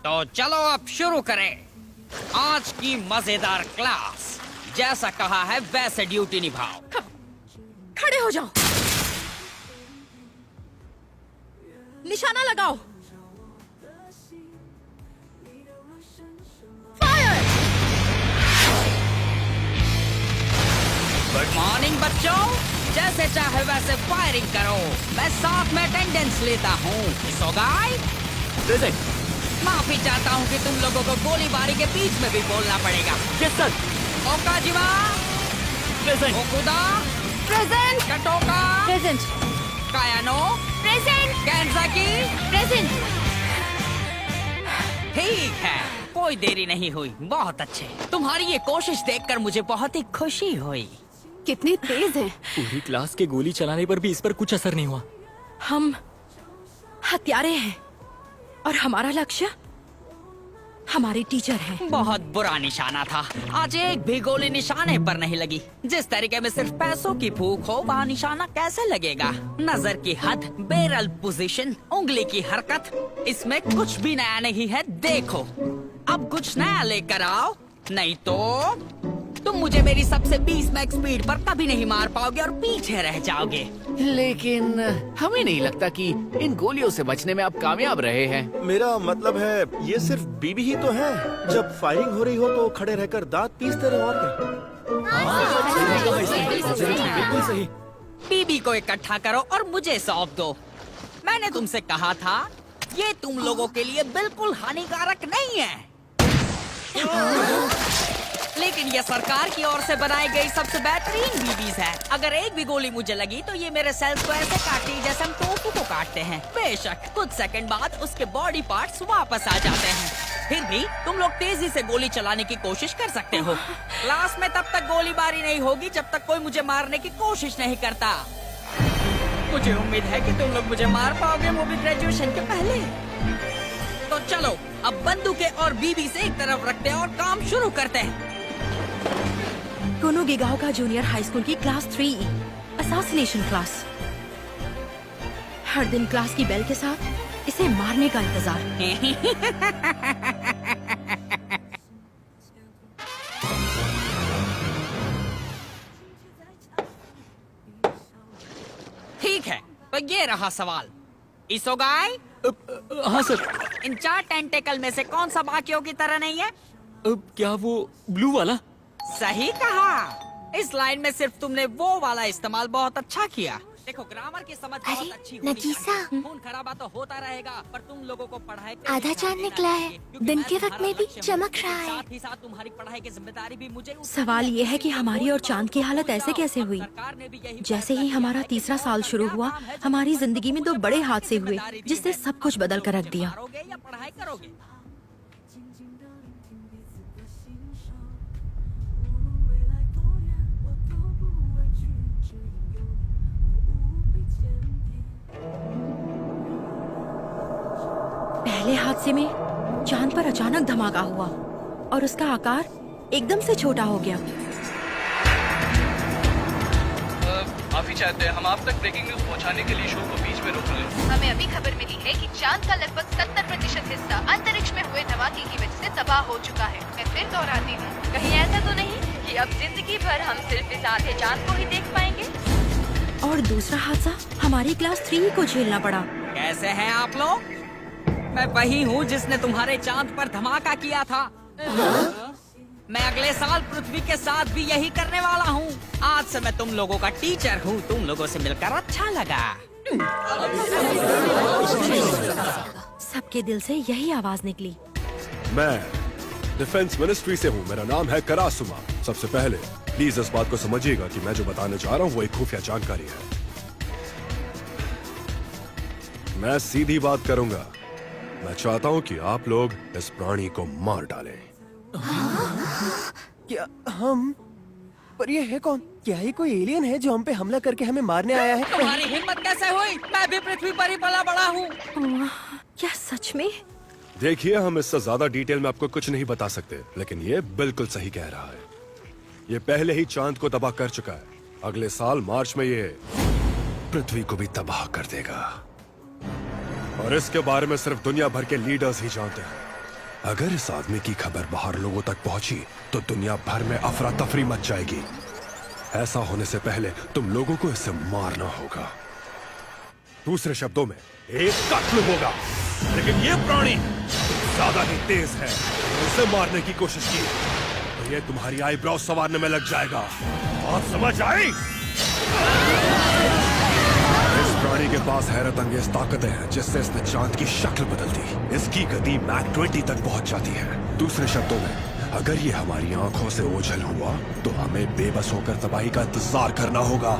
तो चलो अब शुरू करें आज की मजेदार क्लास। जैसा कहा है वैसे ड्यूटी निभाओ। खड़े हो जाओ, निशाना लगाओ। फायर! गुड मॉर्निंग बच्चों, जैसे चाहे वैसे फायरिंग करो। मैं साथ में अटेंडेंस लेता हूँ। माफी चाहता हूँ कि तुम लोगों को गोलीबारी के बीच में भी बोलना पड़ेगा। Yes sir. Okajima present. Okuda present. Kataoka present. Kayano present. Kanzaki present. ठीक है, कोई देरी नहीं हुई। बहुत अच्छे। तुम्हारी ये कोशिश देखकर मुझे बहुत ही खुशी हुई। कितनी तेज है। पूरी क्लास के गोली चलाने पर भी इस पर कुछ असर नहीं हुआ। हम हत्यारे हैं और हमारा लक्ष्य हमारे टीचर हैं। बहुत बुरा निशाना था। आज एक भी गोली निशाने पर नहीं लगी। जिस तरीके में सिर्फ पैसों की भूख हो, वहाँ निशाना कैसे लगेगा? नजर की हद, बैरल पोजीशन, उंगली की हरकत, इसमें कुछ भी नया नहीं है। देखो, अब कुछ नया लेकर आओ, नहीं तो तुम मुझे मेरी सबसे 20 मैक्स स्पीड पर कभी नहीं मार पाओगे और पीछे रह जाओगे। लेकिन हमें नहीं लगता कि इन गोलियों से बचने में आप कामयाब रहे हैं। मेरा मतलब है ये सिर्फ बीबी ही तो है। जब फायरिंग हो रही हो तो खड़े रहकर दांत पीसते रहो और बिल्कुल सही। बीबी को इकट्ठा करो और मुझे सौंप दो। मैंने तुमसे कहा था, ये तुम लोगों के लिए बिल्कुल हानिकारक नहीं है। लेकिन ये सरकार की ओर से बनाई गई सबसे बेहतरीन बीबीज है। अगर एक भी गोली मुझे लगी तो ये मेरे सेल्स को ऐसे काटती है जैसे हम टोफू को काटते हैं। बेशक कुछ सेकंड बाद उसके बॉडी पार्ट्स वापस आ जाते हैं। फिर भी तुम लोग तेजी से गोली चलाने की कोशिश कर सकते हो। क्लास में तब तक गोलीबारी नहीं होगी जब तक कोई मुझे मारने की कोशिश नहीं करता। मुझे उम्मीद है कि तुम लोग मुझे मार पाओगे, वो भी ग्रेजुएशन के पहले। तो चलो अब बंदूकें और बीबी से एक तरफ रखते हैं और काम शुरू करते हैं। कुनुगिगाओ का जूनियर हाई स्कूल की क्लास 3E असैसिनेशन क्लास। हर दिन क्लास की बेल के साथ इसे मारने का इंतजार। ठीक है, तो ये रहा सवाल। इसोगाई, हाँ सर। इन 4 टेंटेकल में से कौन सा बाकियों की तरह नहीं है? अब क्या वो ब्लू वाला? सही कहा। इस लाइन में सिर्फ तुमने वो वाला इस्तेमाल बहुत अच्छा किया। देखो, ग्रामर की समझ बहुत अच्छी होनी नजीसा। चाहिए। खून खराबा तो होता रहेगा, पर तुम लोगों को पढ़ाई पे आधा ध्यान चांद देना निकला है। चाहिए, क्योंकि दिन मैं के वक्त तुम्हारा में भी लक्ष्य हूँ। चमक लेकिन रहा है। साथ ही साथ तुम्हारी पढ़ाई की जिम्मेदारी भी मुझे सवाल ये है कि हमारी और चांद की हालत ऐसे कैसे हुई? सरकार ने भी यही जैसे ही हमारा तीसरा साल शुरू हुआ, हमारी जिंदगी में 2 बड़े हादसे हुए जिसने सब कुछ बदल कर रख दिया। मारोगे या पढ़ाई करोगे? पहले हादसे में चांद पर अचानक धमाका हुआ और उसका आकार एकदम से छोटा हो गया। माफी चाहते हैं, हम आप तक ब्रेकिंग न्यूज पहुंचाने के लिए शो को बीच में रोक रहे हैं। हमें अभी खबर मिली है कि चांद का लगभग 70% हिस्सा अंतरिक्ष में हुए धमाके की वजह से तबाह हो चुका है। मैं फिर दोहराती हूँ, कहीं ऐसा तो नहीं कि अब जिंदगी भर हम सिर्फ इस आधे चांद को ही देख पाएंगे। और दूसरा हादसा हमारी क्लास 3 को झेलना पड़ा। कैसे हैं आप लोग? मैं वही हूँ जिसने तुम्हारे चांद पर धमाका किया था। मैं अगले साल पृथ्वी के साथ भी यही करने वाला हूँ। आज से मैं तुम लोगों का टीचर हूँ। तुम लोगों से मिलकर अच्छा लगा। सबके दिल से यही आवाज निकली। मैं डिफेंस मिनिस्ट्री से हूँ। मेरा नाम है करासुमा। सबसे पहले प्लीज इस बात को समझिएगा कि मैं जो बताने जा रहा हूँ वो एक खुफिया जानकारी है। मैं सीधी बात करूंगा। मैं चाहता हूँ कि आप लोग इस प्राणी को मार डालें। क्या हम? पर ये है कौन? क्या ये कोई एलियन है जो हम पे हमला करके हमें मारने आया है? तुम्हारी हिम्मत कैसे हुई? मैं भी पृथ्वी पर ही पला बड़ा हूँ। क्या सच में? देखिए, हम इससे ज्यादा डिटेल में आपको कुछ नहीं बता सकते, लेकिन ये बिल्कुल सही कह रहा है। ये पहले ही चांद को तबाह कर चुका है। अगले साल मार्च में ये पृथ्वी को भी तबाह कर देगा, और इसके बारे में सिर्फ दुनिया भर के लीडर्स ही जानते हैं। अगर इस आदमी की खबर बाहर लोगों तक पहुंची तो दुनिया भर में अफरा तफरी मच जाएगी। ऐसा होने से पहले तुम लोगों को इसे मारना होगा। दूसरे शब्दों में, एक कत्ल होगा। लेकिन ये प्राणी ज्यादा ही तेज है। उसे मारने की कोशिश की तो ये तुम्हारी आईब्रो संवारने में लग जाएगा। बात समझ आई? इस प्राणी के पास हैरत अंगेज ताकतें हैं जिससे इसने चांद की शक्ल बदल दी। इसकी गति मैक 20 तक पहुंच जाती है। दूसरे शब्दों में, अगर ये हमारी आंखों से ओझल हुआ तो हमें बेबस होकर तबाही का इंतजार करना होगा।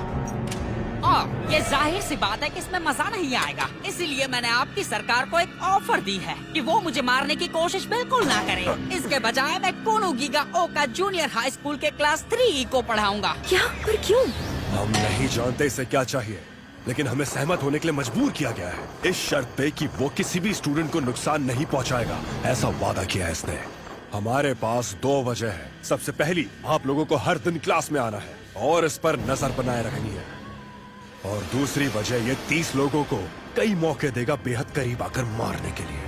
ये जाहिर सी बात है कि इसमें मजा नहीं आएगा। इसीलिए मैंने आपकी सरकार को एक ऑफर दी है कि वो मुझे मारने की कोशिश बिल्कुल ना करे। इसके बजाय मैं कोनोगीगा ओका जूनियर हाई स्कूल के क्लास 3 को पढ़ाऊंगा। क्या? पर क्यों? हम नहीं जानते इसे क्या चाहिए, लेकिन हमें सहमत होने के लिए मजबूर किया गया है, इस शर्त पे कि वो किसी भी स्टूडेंट को नुकसान नहीं पहुंचाएगा। ऐसा वादा किया है इसने। हमारे पास 2 वजह है। सबसे पहली, आप लोगों को हर दिन क्लास में आना है और इस पर नजर बनाए रखनी है। और दूसरी वजह, ये 30 लोगों को कई मौके देगा बेहद करीब आकर मारने के लिए।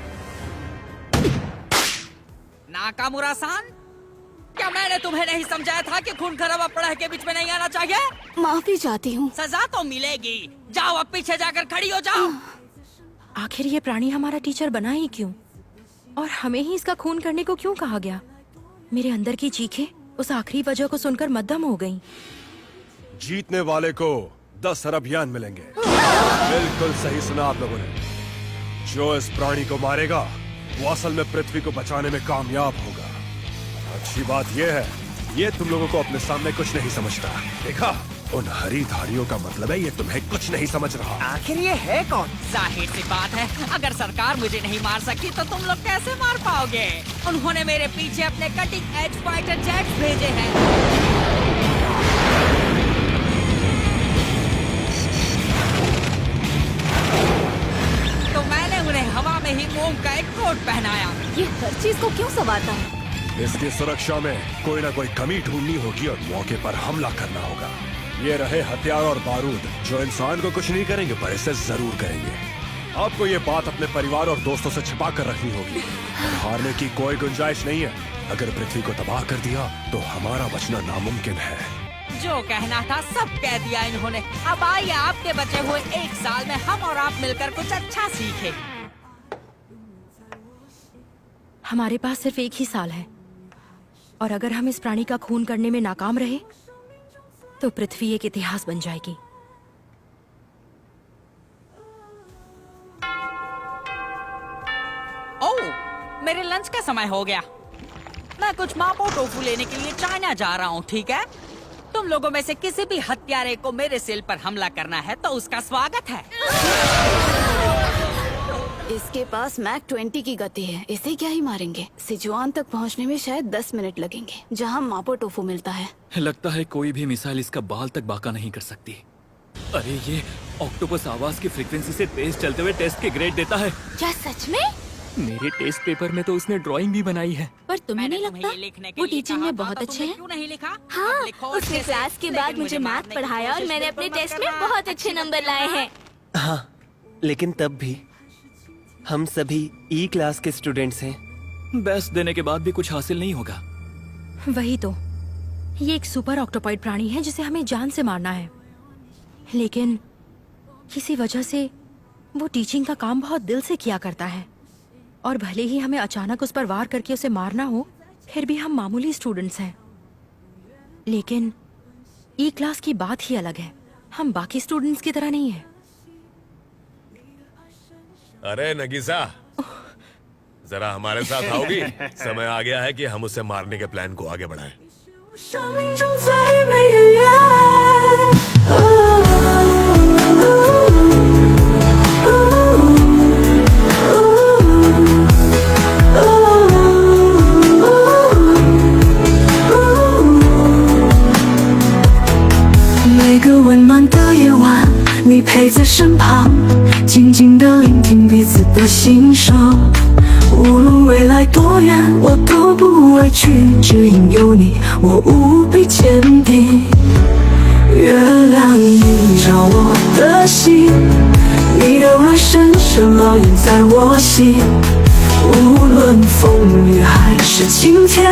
नाकामुरा-सान, क्या मैंने तुम्हें नहीं समझाया था कि खून खराबा पढ़ाई के बीच में नहीं आना चाहिए? माफी चाहती हूँ। सजा तो मिलेगी। जाओ, अब पीछे जाकर खड़ी हो जाओ। आखिर ये प्राणी हमारा टीचर बना ही क्यों? और हमें ही इसका खून करने को क्यों कहा गया? मेरे अंदर की चीखें उस आखिरी वजह को सुनकर मद्दम हो गईं। जीतने वाले को 10 अरब यान मिलेंगे। बिल्कुल सही सुना आप लोगों ने। जो इस प्राणी को मारेगा वो असल में पृथ्वी को बचाने में कामयाब होगा। अच्छी बात यह है, ये तुम लोगों को अपने सामने कुछ नहीं समझता। देखा, उन हरी धारियों का मतलब है ये तुम्हें कुछ नहीं समझ रहा। आखिर ये है कौन? जाहिर सी बात है, अगर सरकार मुझे नहीं मार सकती तो तुम लोग कैसे मार पाओगे? उन्होंने मेरे पीछे अपने कटिंग एज फाइटर जेट्स भेजे हैं। तो मैंने उन्हें हवा में ही मोम का एक कोट पहनाया। ये हर चीज को क्यों संवारता है? इसकी सुरक्षा में कोई ना कोई कमी ढूंढनी होगी और मौके पर हमला करना होगा। ये रहे हथियार और बारूद, जो इंसान को कुछ नहीं करेंगे पर इसे जरूर करेंगे। आपको ये बात अपने परिवार और दोस्तों से छिपा कर रखनी होगी। हारने की कोई गुंजाइश नहीं है। अगर पृथ्वी को तबाह कर दिया तो हमारा बचना नामुमकिन है। जो कहना था सब कह दिया इन्होंने। अब आइए आपके बचे हुए 1 साल में हम और आप मिलकर कुछ अच्छा सीखें। हमारे पास सिर्फ 1 ही साल है, और अगर हम इस प्राणी का खून करने में नाकाम रहे तो पृथ्वी एक इतिहास बन जाएगी। ओह, मेरे लंच का समय हो गया। मैं कुछ मापो टोफू लेने के लिए चाइना जा रहा हूँ, ठीक है? तुम लोगों में से किसी भी हत्यारे को मेरे सेल पर हमला करना है तो उसका स्वागत है। इसके पास मैक 20 की गति है, इसे क्या ही मारेंगे। सिजुआन तक पहुंचने में शायद 10 मिनट लगेंगे, जहां मापो टोफू मिलता है। लगता है कोई भी मिसाइल इसका बाल तक बाका नहीं कर सकती। अरे ये ऑक्टोपस आवाज की फ्रीक्वेंसी से तेज चलते हुए टेस्ट के ग्रेड देता है। क्या सच में? मेरे टेस्ट पेपर में तो उसने ड्राइंग भी बनाई है। पर तुम्हें नहीं लगता वो टीचिंग में बहुत अच्छे हैं? क्यों नहीं लिखा? हाँ, लिखो उसने अच्छे से। क्लास के बाद मुझे मैथ मारने की पढ़ाया और कोशिश मैंने बिल्कुल अपने मत टेस्ट में करना। बहुत अच्छे नंबर लाए हैं। हाँ, लेकिन तब भी हम सभी ई क्लास के स्टूडेंट्स हैं। बेस्ट देने के बाद भी कुछ हासिल नहीं होगा। वही तो, ये एक सुपर ऑक्टोपॉइड प्राणी है जिसे हमें जान से मारना है, लेकिन किसी वजह से वो टीचिंग का काम बहुत दिल से किया करता है। और भले ही हमें अचानक उस पर वार करके उसे मारना हो, फिर भी हम मामूली स्टूडेंट्स हैं। लेकिन ई क्लास की बात ही अलग है, हम बाकी स्टूडेंट्स की तरह नहीं है। अरे नगीजा, जरा हमारे साथ आओगी? समय आ गया है कि हम उसे मारने के प्लान को आगे बढ़ाएं। 生命中最美的缘。每个温暖的夜晚，你陪在身旁，静静地聆听彼此的心声。无论未来多远，我都不畏惧，只因有你，我无比坚定。月亮映照我的心，你的爱深深烙印在我心。无论风雨还是晴天，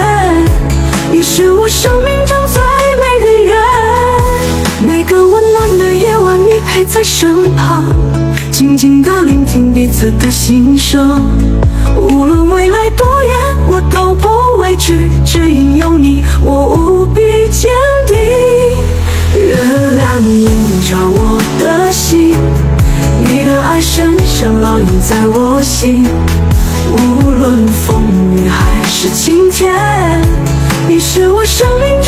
你是我生命中最美的缘。每个温暖的夜晚，你陪在身旁，静静地聆听彼此的心声。无论未来多远，我都不畏惧，只因有你，我无比坚定。月亮映照我的心，你的爱深深烙印在我心。无论风雨还是晴天，你是我生命